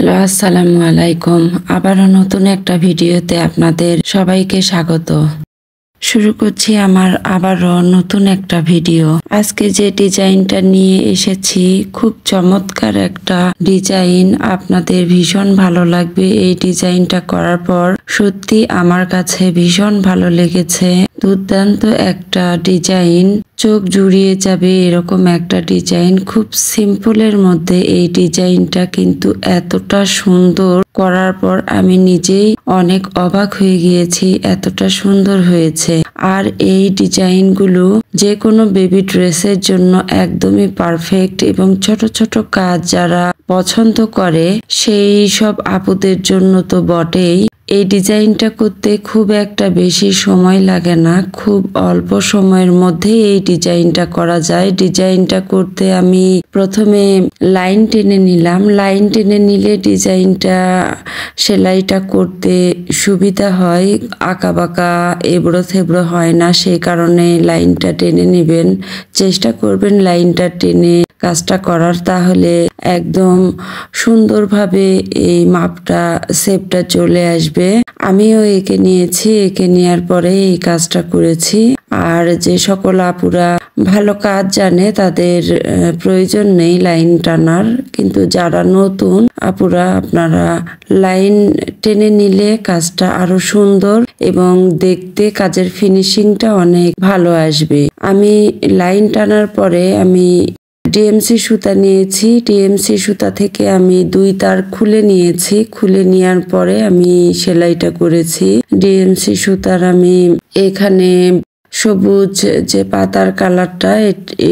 Hello, আসসালামু আলাইকুম। আবারও নতুন একটা ভিডিওতে আপনাদের সবাইকে স্বাগত। শুরু করছি আমার আবারও নতুন একটা ভিডিও। আজকে যে ডিজাইনটা নিয়ে এসেছি খুব চমৎকার একটা ডিজাইন, আপনাদের ভীষণ ভালো লাগবে। এই ডিজাইনটা করার পর সত্যি আমার কাছে ভীষণ ভালো লেগেছে। দুর্দান্ত একটা ডিজাইন, চোখ জুড়িয়ে যাবে এরকম একটা ডিজাইন। খুব সিম্পলের মধ্যে এই ডিজাইনটা কিন্তু এতটা সুন্দর, করার পর আমি নিজেই অনেক অবাক হয়ে গিয়েছি, এতটা সুন্দর হয়েছে। আর এই ডিজাইনগুলো যে কোনো বেবি ড্রেসের জন্য একদমই পারফেক্ট এবং ছোট ছোট কাজ যারা পছন্দ করে সেই সব আপুদের জন্য তো বটেই। এই ডিজাইনটা করতে খুব একটা বেশি সময় লাগে না, খুব অল্প সময়ের মধ্যে এই ডিজাইনটা করা যায়। ডিজাইনটা করতে আমি প্রথমে লাইন টেনে নিলাম। লাইন টেনে নিলে ডিজাইনটা সেলাইটা করতে সুবিধা হয়, আঁকা বাঁকা এবড়ো থেবড়ো হয় না, সেই কারণে লাইনটা টেনে নেবেন। চেষ্টা করবেন লাইনটা টেনে কাজটা করার, তাহলে একদম সুন্দরভাবে এই মাপটা শেপটা চলে আসবে। আমিও এঁকে নিয়েছি, এঁকে নেওয়ার পরে এই কাজটা করেছি। আর যে সকল আপুরা ভালো কাজ জানে তাদের প্রয়োজন নেই লাইন টানার, কিন্তু যারা নতুন আপুরা আপনারা লাইন টেনে নিলে কাজটা আরো সুন্দর এবং দেখতে কাজের ফিনিশিংটা অনেক ভালো আসবে। আমি লাইন টানার পরে আমি ডিএমসি সুতা নিয়েছি। ডিএমসি সুতা থেকে আমি 2 তার খুলে নিয়েছি। খুলে নেওয়ার পরে আমি সেলাইটা করেছি। ডিএমসি সুতার আমি এখানে সবুজ যে পাতার কালারটা,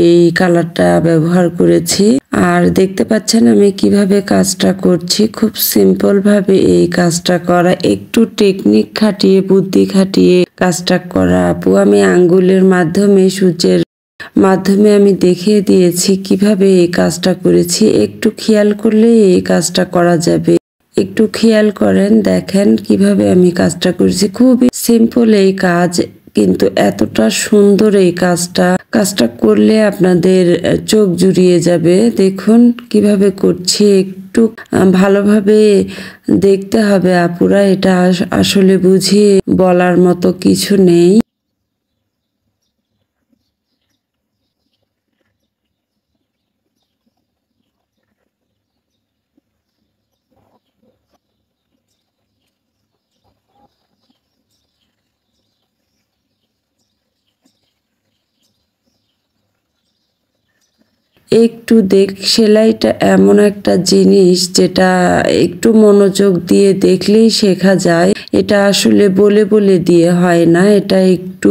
এই কালারটা ব্যবহার করেছি। আর দেখতে পাচ্ছেন আমি কিভাবে কাজটা করছি। খুব সিম্পল ভাবে এই কাজটা করা, একটু টেকনিক খাটিয়ে বুদ্ধি খাটিয়ে কাজটা করা। আপু আমি আঙ্গুলের মাধ্যমে সূচের মাধ্যমে আমি দেখিয়ে দিয়েছি কিভাবে এই কাজটা করেছি। একটু খেয়াল করলে এই কাজটা করা যাবে। একটু খেয়াল করেন, দেখেন কিভাবে আমি কাজটা করেছি। খুবই সিম্পল এই কাজ, কিন্তু এতটা সুন্দর এই কাজটা করলে আপনাদের চোখ জুড়িয়ে যাবে। দেখুন কিভাবে করছি, একটু ভালোভাবে দেখতে হবে আপুরা। এটা আসলে বুঝিয়ে বলার মতো কিছু নেই। একটু সেলাইটা এমন একটা জিনিস যেটা একটু মনোযোগ দিয়ে দেখলেই শেখা যায়। এটা আসলে বলে বলে দিয়ে হয় না, এটা একটু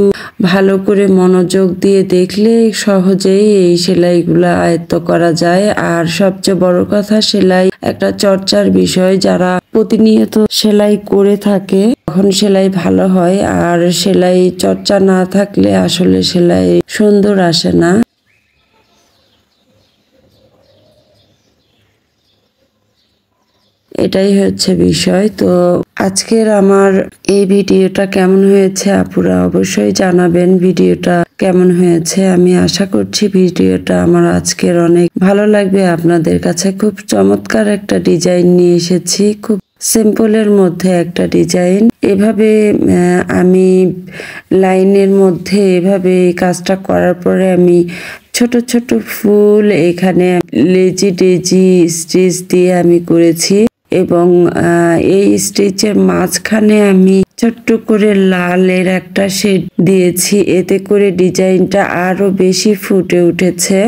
ভালো করে মনোযোগ দিয়ে দেখলে সহজেই এই সেলাইগুলো আয়ত্ত করা যায়। আর সবচেয়ে বড় কথা, সেলাই একটা চর্চার বিষয়। যারা প্রতিনিয়ত সেলাই করে থাকে তখন সেলাই ভালো হয়, আর সেলাই চর্চা না থাকলে আসলে সেলাই সুন্দর আসে না। এটাই হচ্ছে বিষয়। তো আজকের আমার এই ভিডিওটা কেমন হয়েছে আপুরা অবশ্যই জানাবেন। ভিডিওটা কেমন হয়েছে, আমি আশা করছি ভিডিওটা আমার আজকের অনেক ভালো লাগবে আপনাদের কাছে। খুব চমৎকার একটা ডিজাইন নিয়ে এসেছি, খুব সিম্পলের মধ্যে একটা ডিজাইন। এভাবে আমি লাইনের মধ্যে এভাবে কাজটা করার পরে আমি ছোট ছোট ফুল এখানে লেজি ডেজি স্টিচ দিয়ে আমি করেছি, এবং এই স্টিচের মাঝখানে আমি ছোট্ট করে লালের একটা শেড দিয়েছি। এতে করে ডিজাইনটা আরো বেশি ফুটে উঠেছে।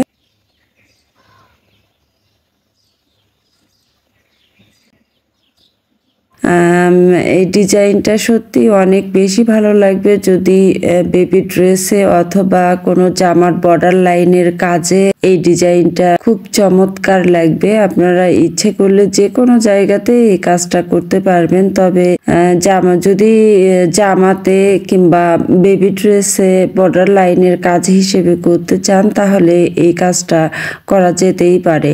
এই ডিজাইনটা সত্যি অনেক বেশি ভালো লাগবে যদি বেবি ড্রেসে অথবা কোনো জামার বর্ডার লাইনের কাজে এই ডিজাইনটা খুব চমৎকার লাগবে। আপনারা ইচ্ছে করলে যে কোনো জায়গাতে এই কাজটা করতে পারবেন। তবে যদি জামাতে কিংবা বেবি ড্রেসে বর্ডার লাইনের কাজ হিসেবে করতে চান তাহলে এই কাজটা করা যেতেই পারে।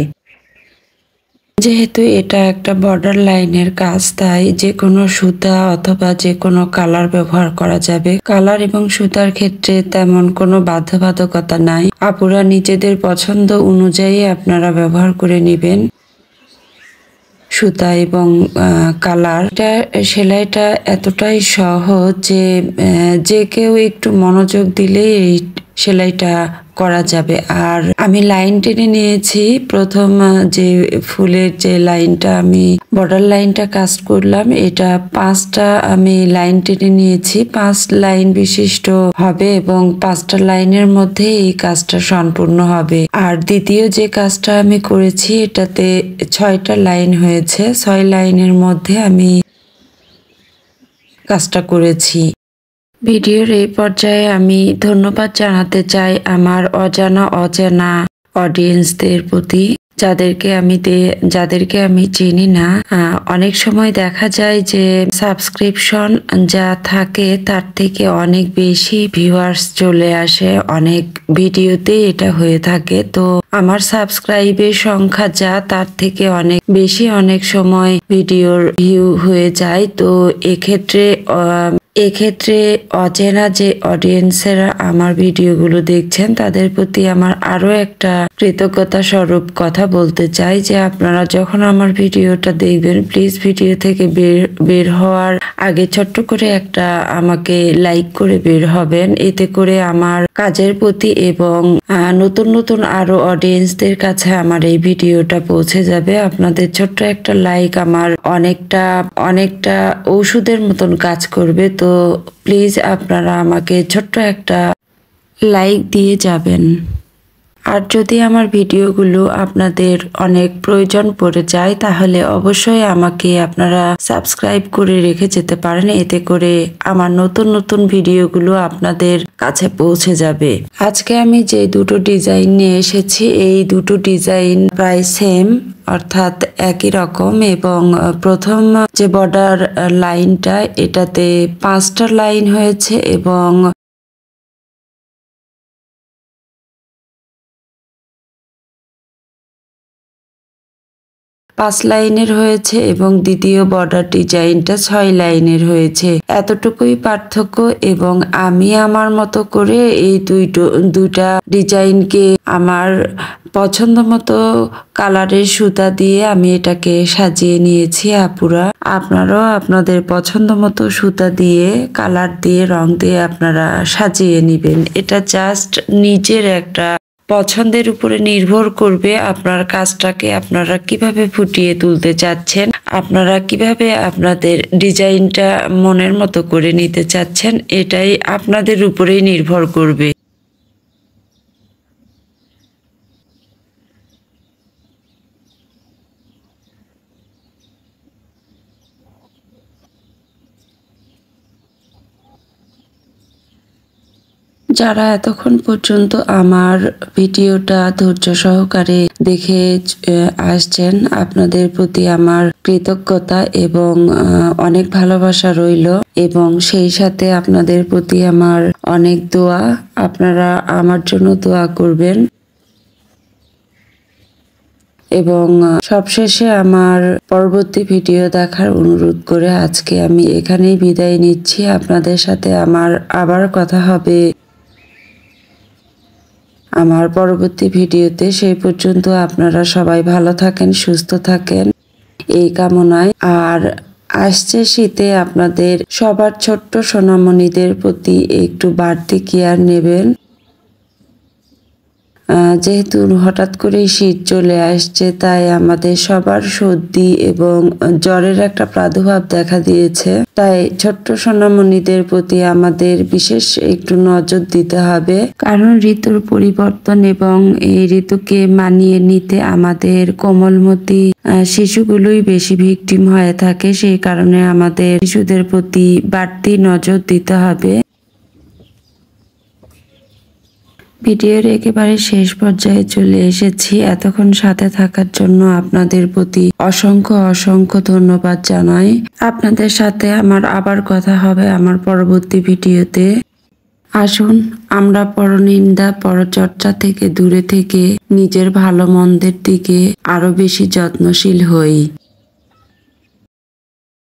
যেহেতু এটা একটা বর্ডার লাইনের কাজ, তাই যে কোনো সুতা অথবা যে কোনো কালার ব্যবহার করা যাবে। কালার এবং সুতার ক্ষেত্রে তেমন কোনো বাধ্যবাধকতা নাই, আপুরা নিজেদের পছন্দ অনুযায়ী আপনারা ব্যবহার করে নেবেন। সুতা এবং কালার। সেলাইটা এতটাই সহজ যে যে কেউ একটু মনোযোগ দিলে এই সেলাইটা করা যাবে। আর আমি লাইন টেনে নিয়েছি। প্রথম যে ফুলের যে লাইনটা আমি বর্ডার লাইনটা কাজ করলাম, এটা 5টা আমি লাইন টেনে নিয়েছি। 5 লাইন বিশিষ্ট হবে এবং 5টা লাইনের মধ্যে এই কাজটা সম্পূর্ণ হবে। আর দ্বিতীয় যে কাজটা আমি করেছি এটাতে 6টা লাইন হয়েছে। 6 লাইনের মধ্যে আমি কাজটা করেছি। ভিডিওর এই পর্যায়ে আমি ধন্যবাদ জানাতে চাই আমার অজানা অডিয়েন্সদের প্রতি, যাদেরকে আমি চিনি না। অনেক সময় দেখা যায় যে সাবস্ক্রিপশন যা থাকে তার থেকে অনেক বেশি ভিউয়ার্স চলে আসে, অনেক ভিডিওতে এটা হয়ে থাকে। তো আমার সাবস্ক্রাইবের সংখ্যা যা তার থেকে অনেক বেশি অনেক সময় ভিডিওর ভিউ হয়ে যায়। তো এক্ষেত্রে অচেনা যে অডিয়েন্সেরা আমার ভিডিওগুলো দেখছেন তাদের প্রতি আমার আরো একটা কৃতজ্ঞতা স্বরূপ কথা বলতে চাই যে আপনারা যখন আমার ভিডিওটা দেখবেন প্লিজ ভিডিও থেকে বের হওয়ার আগে ছোট্ট করে একটা আমাকে লাইক করে বের হবেন। এতে করে আমার কাজের প্রতি এবং নতুন আরো অডিয়েন্সদের কাছে আমার এই ভিডিওটা পৌঁছে যাবে। আপনাদের ছোট্ট একটা লাইক আমার অনেকটা ঔষধের মতন কাজ করবে। তো প্লিজ আপনারা আমাকে ছোট্ট একটা লাইক দিয়ে যাবেন। আর যদি আমার ভিডিওগুলো আপনাদের অনেক প্রয়োজন পড়ে যায় তাহলে অবশ্যই আমাকে আপনারা সাবস্ক্রাইব করে রেখে যেতে পারেন। এতে করে আমার নতুন ভিডিওগুলো আপনাদের কাছে পৌঁছে যাবে। আজকে আমি যে দুটো ডিজাইন নিয়ে এসেছি এই দুটো ডিজাইন প্রায় সেম, অর্থাৎ একই রকম। এবং প্রথম যে বর্ডার লাইনটা এটাতে 5টা লাইন হয়েছে এবং 5 লাইনের হয়েছে এবং দ্বিতীয় বর্ডার ডিজাইনটা 6 লাইনের হয়েছে। এতটুকুই পার্থক্য। এবং আমি আমার মতো করে এই দুইটা ডিজাইনকে আমার পছন্দ মতো কালারের সুতা দিয়ে আমি এটাকে সাজিয়ে নিয়েছি আপুরা। আপনারাও আপনাদের পছন্দ মতো সুতা দিয়ে কালার দিয়ে রং দিয়ে আপনারা সাজিয়ে নেবেন। এটা জাস্ট নিজের একটা পছন্দের উপরে নির্ভর করবে আপনার কাজটাকে আপনারা কিভাবে ফুটিয়ে তুলতে চাচ্ছেন, আপনারা কিভাবে আপনাদের ডিজাইনটা মনের মতো করে নিতে চাচ্ছেন, এটাই আপনাদের উপরেই নির্ভর করবে। যারা এতক্ষণ পর্যন্ত আমার ভিডিওটা ধৈর্য সহকারে দেখে আসছেন আপনাদের প্রতি আমার কৃতজ্ঞতা এবং অনেক ভালোবাসা রইল। এবং সেই সাথে আপনাদের প্রতি আমার অনেক দোয়া। আপনারা আমার জন্য দোয়া করবেন। এবং সবশেষে আমার পরবর্তী ভিডিও দেখার অনুরোধ করে আজকে আমি এখানেই বিদায় নিচ্ছি। আপনাদের সাথে আমার আবার কথা হবে আমার পরবর্তী ভিডিওতে। সেই পর্যন্ত আপনারা সবাই ভালো থাকেন, সুস্থ থাকেন এই কামনায়। আর আসছে শীতে আপনাদের সবার ছোট্ট সোনামণিদের প্রতি একটু বাড়তি কেয়ার নেবেন। যেহেতু হঠাৎ করেই শীত চলে আসছে তাই আমাদের সবার সর্দি এবং জ্বরের একটা প্রাদুর্ভাব দেখা দিয়েছে। তাই ছোট্ট সোনামণিদের প্রতি আমাদের বিশেষ একটু নজর দিতে হবে, কারণ ঋতুর পরিবর্তন এবং এই ঋতুকে মানিয়ে নিতে আমাদের কোমলমতি শিশুগুলোই বেশি ভিকটিম হয়ে থাকে। সেই কারণে আমাদের শিশুদের প্রতি বাড়তি নজর দিতে হবে। ভিডিওর একেবারে শেষ পর্যায়ে চলে এসেছি। এতক্ষণ সাথে থাকার জন্য আপনাদের প্রতি অসংখ্য ধন্যবাদ জানাই। আপনাদের সাথে আমার আবার কথা হবে আমার পরবর্তী ভিডিওতে। আসুন আমরা পরনিন্দা পরচর্চা থেকে দূরে থেকে নিজের ভালো মন্দের দিকে আরো বেশি যত্নশীল হই।